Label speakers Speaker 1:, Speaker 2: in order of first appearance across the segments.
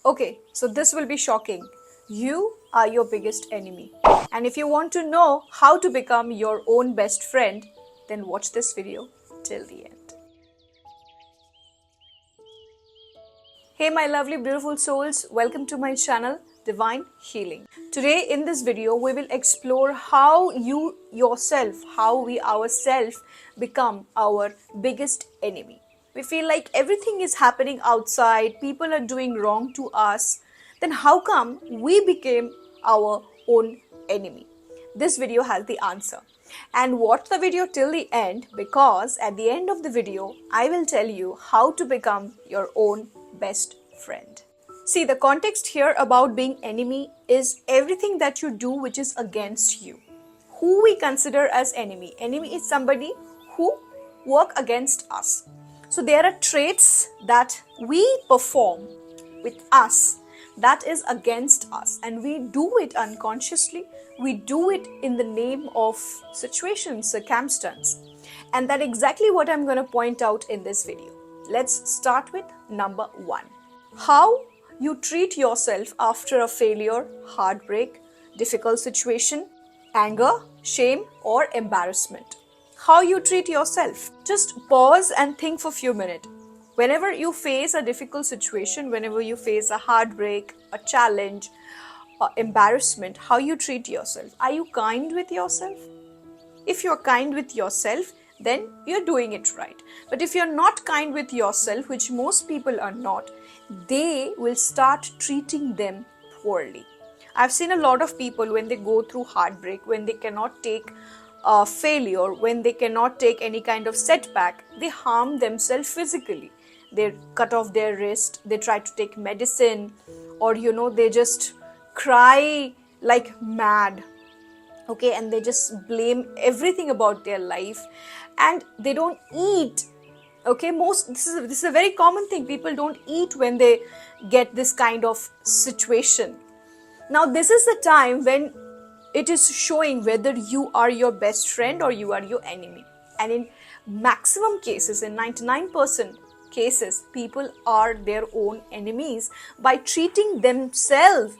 Speaker 1: Okay, so this will be shocking. You are your biggest enemy. And if you want to know how to become your own best friend, then watch this video till the end. Hey my lovely beautiful souls, welcome to my channel Divine Healing. Today in this video we will explore how we ourselves become our biggest enemy. We feel like everything is happening outside, people are doing wrong to us, then how come we became our own enemy? This video has the answer. And watch the video till the end, because at the end of the video I will tell you how to become your own best friend. See, the context here about being enemy is everything that you do which is against you. Who we consider as enemy? Enemy is somebody who work against us. So there are traits that we perform with us that is against us, and we do it unconsciously. We do it in the name of situation, circumstance, and that's exactly what I'm going to point out in this video. Let's start with number 1. How you treat yourself after a failure, heartbreak, difficult situation, anger, shame, or embarrassment. How you treat yourself. Just pause and think for a few minutes. Whenever you face a difficult situation, whenever you face a heartbreak, a challenge, embarrassment, how you treat yourself. Are you kind with yourself? If you're kind with yourself, then you're doing it right. But if you're not kind with yourself, which most people are not, they will start treating them poorly. I've seen a lot of people, when they go through heartbreak, when they cannot take failure, when they cannot take any kind of setback, they harm themselves physically. They cut off their wrist, they try to take medicine, or they just cry like mad. Okay, and they just blame everything about their life, and they don't eat. Okay, this is a very common thing. People don't eat when they get this kind of situation. Now this is the time when it is showing whether you are your best friend or you are your enemy. And in maximum cases, in 99% cases, people are their own enemies by treating themselves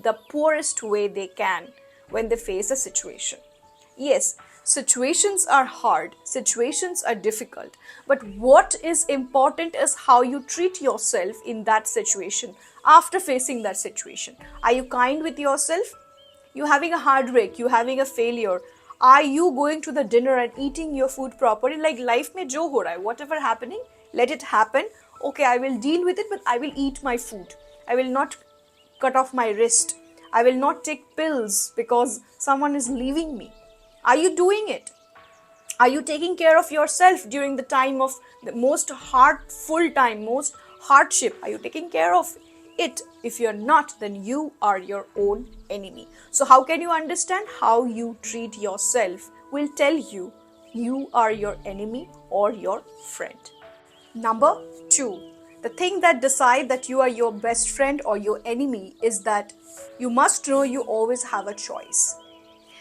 Speaker 1: the poorest way they can when they face a situation. Yes, situations are hard, situations are difficult, but what is important is how you treat yourself in that situation after facing that situation. Are you kind with yourself? You having a heartbreak, you having a failure, are you going to the dinner and eating your food properly? Like, life mein jo ho raha hai, whatever happening, let it happen. Okay, I will deal with it, but I will eat my food. I will not cut off my wrist. I will not take pills because someone is leaving me. Are you doing it? Are you taking care of yourself during the time of the most heartful time, most hardship? Are you taking care of it? If you're not, then you are your own enemy. So how can you understand? How you treat yourself will tell you you are your enemy or your friend. Number 2, the thing that decide that you are your best friend or your enemy is that you must know you always have a choice.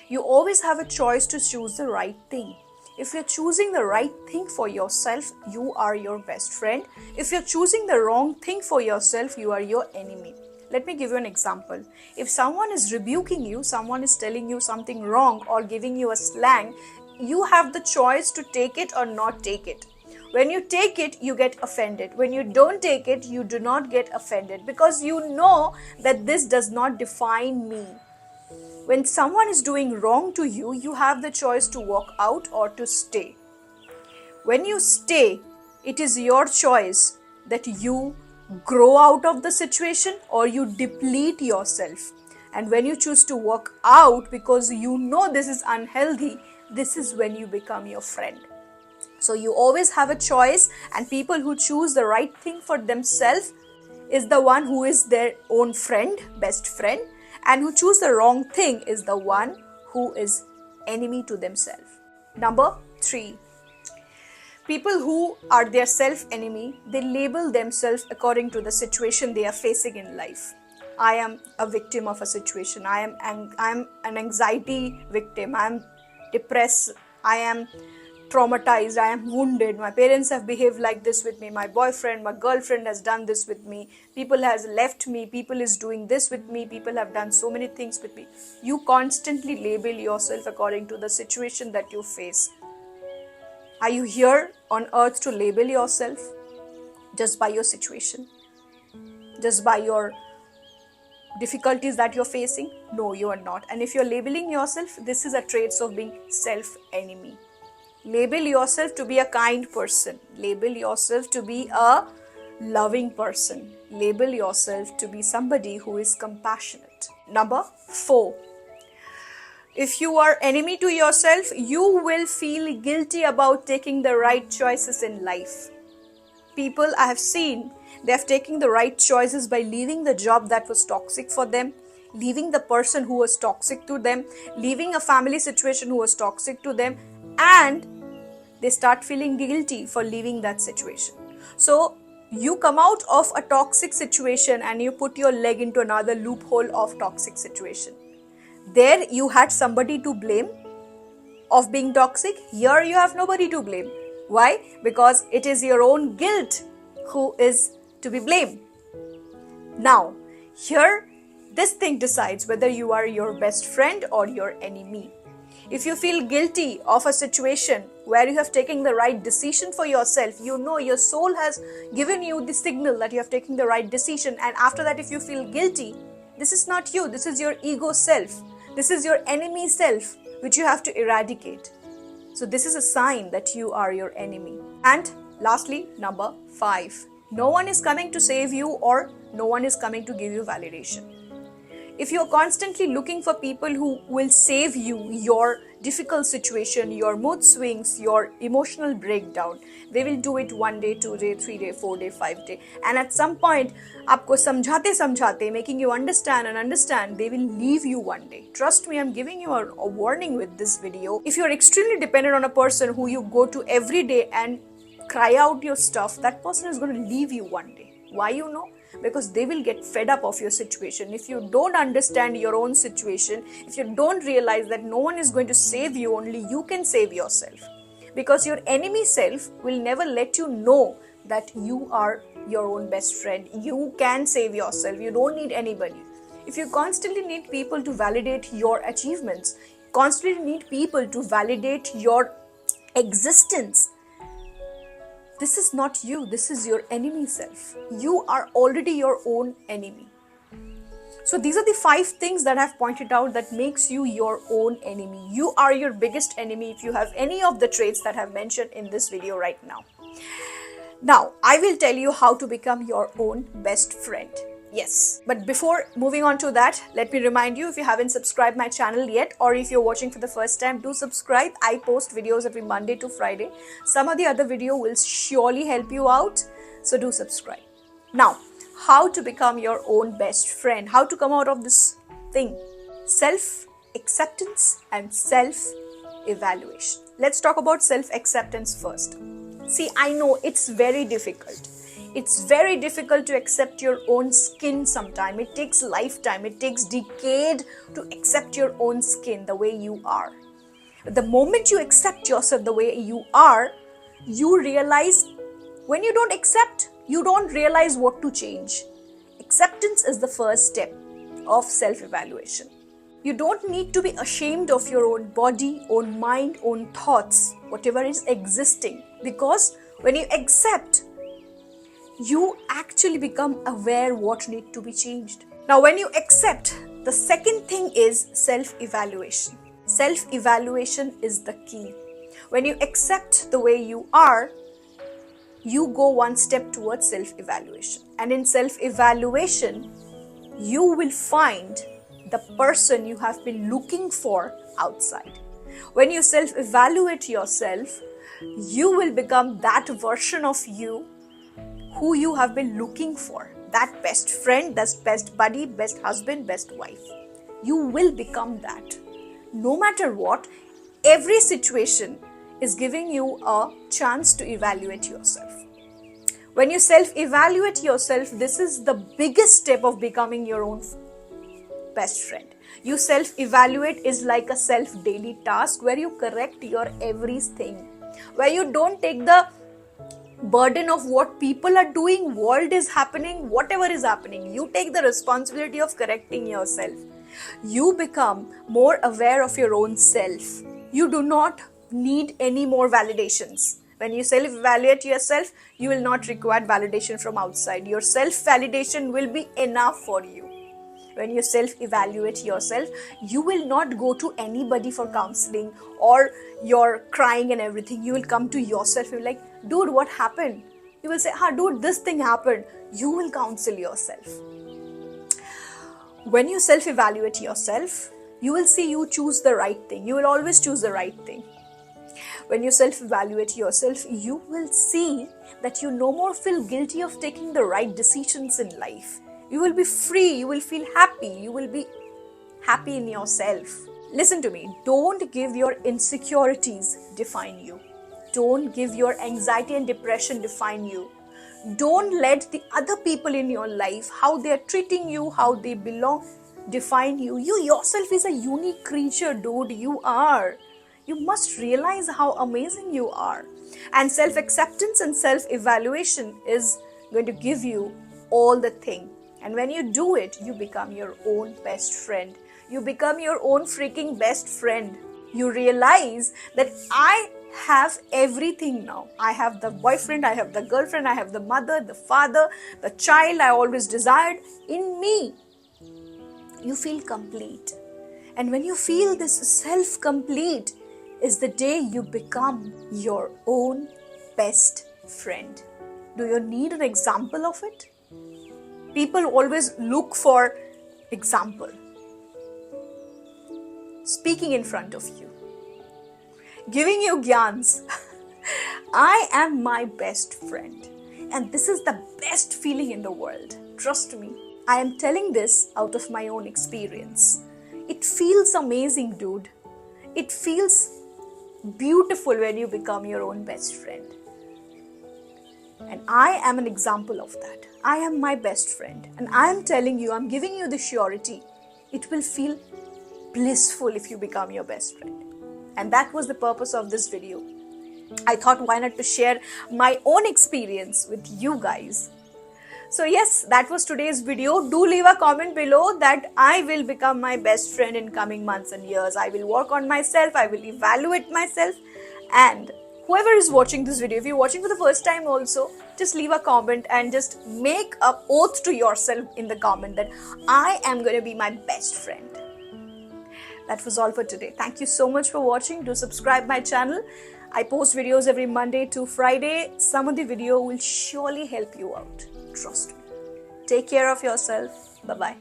Speaker 1: You always have a choice to choose the right thing. If you're choosing the right thing for yourself, you are your best friend. If you're choosing the wrong thing for yourself, you are your enemy. Let me give you an example. If someone is rebuking you, someone is telling you something wrong or giving you a slang, you have the choice to take it or not take it. When you take it, you get offended. When you don't take it, you do not get offended, because you know that this does not define me. When someone is doing wrong to you, you have the choice to walk out or to stay. When you stay, it is your choice that you grow out of the situation or you deplete yourself. And when you choose to walk out because you know this is unhealthy, this is when you become your friend. So you always have a choice, and people who choose the right thing for themselves is the one who is their own friend, best friend, and who choose the wrong thing is the one who is enemy to themselves. Number 3, people who are their self-enemy, they label themselves according to the situation they are facing in life. I am a victim of a situation. I am an anxiety victim. I am depressed. I am traumatized, I am wounded, my parents have behaved like this with me, my boyfriend, my girlfriend has done this with me, people has left me, people is doing this with me, people have done so many things with me. You constantly label yourself according to the situation that you face. Are you here on earth to label yourself just by your situation, just by your difficulties that you're facing? No, you are not. And if you're labeling yourself, this is a trait of being self-enemy. Label yourself to be a kind person. Label yourself to be a loving person. Label yourself to be somebody who is compassionate. Number 4. If you are enemy to yourself, you will feel guilty about taking the right choices in life. People I have seen, they have taken the right choices by leaving the job that was toxic for them, leaving the person who was toxic to them, leaving a family situation who was toxic to them, and they start feeling guilty for leaving that situation. So you come out of a toxic situation and you put your leg into another loophole of toxic situation. There you had somebody to blame of being toxic. Here you have nobody to blame. Why? Because it is your own guilt who is to be blamed. Now, here this thing decides whether you are your best friend or your enemy. If you feel guilty of a situation where you have taken the right decision for yourself, you know your soul has given you the signal that you have taken the right decision, and after that if you feel guilty, this is not you, this is your ego self, this is your enemy self which you have to eradicate. So this is a sign that you are your enemy. And lastly, number 5. No one is coming to save you, or no one is coming to give you validation. If you're constantly looking for people who will save you, your difficult situation, your mood swings, your emotional breakdown, they will do it 1 day, 2 day, 3 day, 4 day, 5 day. And at some point, aapko samjhate, making you understand, they will leave you one day. Trust me, I'm giving you a warning with this video. If you're extremely dependent on a person who you go to every day and cry out your stuff, that person is going to leave you one day. Why you know? Because they will get fed up of your situation. If you don't understand your own situation, if you don't realize that no one is going to save you, only you can save yourself. Because your enemy self will never let you know that you are your own best friend. You can save yourself. You don't need anybody. If you constantly need people to validate your achievements, constantly need people to validate your existence, this is not you, this is your enemy self. You are already your own enemy. So these are the 5 things that I've pointed out that makes you your own enemy. You are your biggest enemy if you have any of the traits that I've mentioned in this video right now. Now, I will tell you how to become your own best friend. Yes, but before moving on to that, let me remind you, if you haven't subscribed my channel yet, or if you're watching for the first time, do subscribe. I post videos every Monday to Friday. Some of the other video will surely help you out, so do subscribe. Now, how to become your own best friend, how to come out of this thing: self-acceptance and self-evaluation. Let's talk about self-acceptance first. See, I know it's very difficult. It's very difficult to accept your own skin sometimes. It takes lifetime, it takes decade to accept your own skin the way you are. But the moment you accept yourself the way you are, you realize when you don't accept, you don't realize what to change. Acceptance is the first step of self-evaluation. You don't need to be ashamed of your own body, own mind, own thoughts, whatever is existing. Because when you accept, you actually become aware what needs to be changed. Now, when you accept, the second thing is self-evaluation. Self-evaluation is the key. When you accept the way you are, you go one step towards self-evaluation. And in self-evaluation, you will find the person you have been looking for outside. When you self-evaluate yourself, you will become that version of you who you have been looking for. That best friend, that best buddy, best husband, best wife. You will become that. No matter what, every situation is giving you a chance to evaluate yourself. When you self-evaluate yourself, this is the biggest step of becoming your own best friend. You self-evaluate is like a self-daily task where you correct your everything. where you don't take the burden of what people are doing, world is happening, whatever is happening. You take the responsibility of correcting yourself. You become more aware of your own self. You do not need any more validations. When you self-evaluate yourself, you will not require validation from outside. Your self-validation will be enough for you. When you self-evaluate yourself, you will not go to anybody for counseling or you're crying and everything. You will come to yourself. You're like, dude, what happened? You will say, dude, this thing happened. You will counsel yourself. When you self-evaluate yourself, you will see you choose the right thing. You will always choose the right thing. When you self-evaluate yourself, you will see that you no more feel guilty of taking the right decisions in life. You will be free, you will feel happy, you will be happy in yourself. Listen to me, don't give your insecurities define you. Don't give your anxiety and depression define you. Don't let the other people in your life, how they are treating you, how they belong, define you. You yourself is a unique creature, dude. You are. You must realize how amazing you are. And self-acceptance and self-evaluation is going to give you all the thing. And when you do it, you become your own best friend. You become your own freaking best friend. You realize that I have everything now. I have the boyfriend, I have the girlfriend, I have the mother, the father, the child I always desired in me. You feel complete. And when you feel this self-complete is the day you become your own best friend. Do you need an example of it? People always look for example. Speaking in front of you. Giving you gyans. I am my best friend. And this is the best feeling in the world. Trust me. I am telling this out of my own experience. It feels amazing, dude. It feels beautiful when you become your own best friend. And I am an example of that. I am my best friend. And I am telling you, I'm giving you the surety. It will feel blissful if you become your best friend. And that was the purpose of this video. I thought, why not to share my own experience with you guys. So yes, that was today's video. Do leave a comment below that I will become my best friend in coming months and years. I will work on myself. I will evaluate myself. And whoever is watching this video, if you're watching for the first time also, just leave a comment and just make an oath to yourself in the comment that I am going to be my best friend. That was all for today. Thank you so much for watching. Do subscribe my channel. I post videos every Monday to Friday. Some of the video will surely help you out. Trust me. Take care of yourself. Bye-bye.